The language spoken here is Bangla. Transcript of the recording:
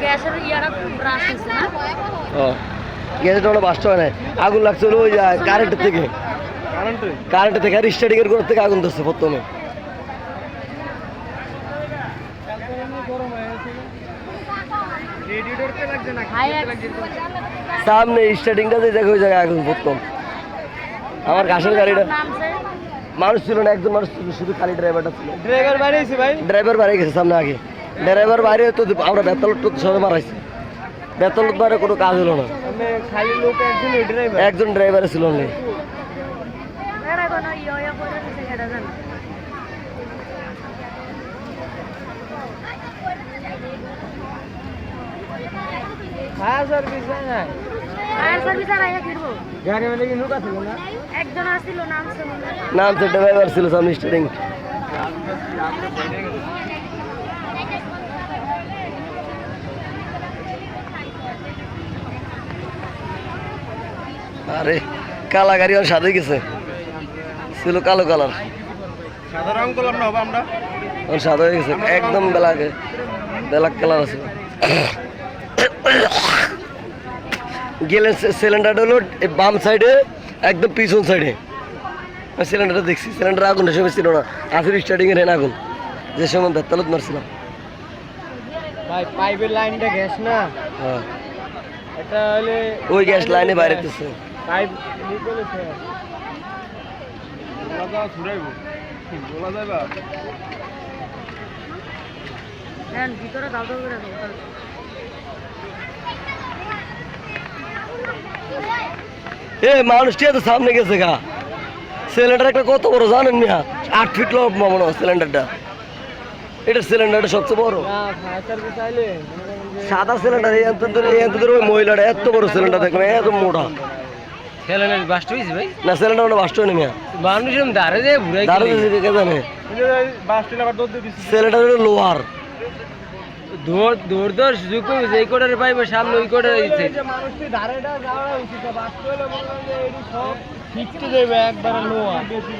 গ্যাসের ইয়ারা ব্রাশ হচ্ছে না ও গ্যাসের ওটা বাস্ট হয় না আগুন লাগছে হলো ওই কারেন্টের থেকে কারেন্টের থেকে আর স্টার্টিং এর ঘর থেকে আগুন ধরছে প্রথমে সামনে স্টার্টিংটা যে দেখো ওই জায়গায় আগুন প্রথম আমার ঘাসের গাড়িটা মানুষ ছিল না একজন মানুষ ছিল শুধু খালি ড্রাইভারটা ছিল ড্রাইভার বাড়িয়েছি ভাই ড্রাইভার বাইরে গেছে সামনে আগে ড্রাইভার বাইরে তো আমরা বেতাল সবাই মারাইছি বেতাল বাইরে কোনো কাজ হলো না খালি লোক একজন ড্রাইভার ছিল না ফায়ার সার্ভিস নাই ফায়ার সার্ভিস আর আইয়া ফিরবো গাড়ি মানে কি নৌকা ছিল না একজন আসছিল নাম নাম সে ড্রাইভার ছিল সামনে স্টারিং আরে কালা গাড়ি আর সাদা গেছে ছিল কালো কালার সাদা রং করলাম না হবে আমরা ওর সাদা হয়ে গেছে একদম ব্ল্যাক কালার আছে গেলে সিলিন্ডারটা হলো বাম সাইডে একদম পিছন সাইডে সিলিন্ডারটা দেখছি সিলিন্ডার আগুন সময় ছিল না আসলে স্টার্টিং এর আগুন যে সময় বেতালত মারছিলাম ভাই পাইপের লাইনটা গ্যাস না হ্যাঁ এটা হলে ওই গ্যাস লাইনে বাইরে দিচ্ছে পাইপ নিকলেছে বলা ছুড়াইব বলা যাবে হ্যাঁ ভিতরে দাও দাও করে দাও এ মানুষটি তো সামনে গেছে গা সিলিন্ডার একটা কত বড় জানেন মিয়া 8 ফিট লম্বা মনে হয় সিলিন্ডারটা এটা সিলিন্ডারটা সবচেয়ে বড় না ফায়ার সার্ভিস আইলে সাদা সিলিন্ডার এই এত ওই মহিলাটা এত বড় সিলিন্ডার দেখবেন এত মোটা সিলিন্ডার বাস্ট হইছে ভাই না সিলিন্ডার ওটা বাস্ট হয়নি মিয়া মানুষ এরকম দাঁড়ে দিয়ে ঘুরাই দাঁড়িয়ে দিয়েছে কে জানে বাস্ট আবার দৌড় দিয়ে দিছে সিলিন্ডার হলো লোহার দৌড় সুযোগ কম এই কোটারে পাইবে সামনে ওই কোটারে দিচ্ছে মানুষটি দাঁড়াটা যাওয়া উচিত বাস্ট হলে বললাম যে এটি সব ঠিকতে দেবে একবারে লোয়া বেশি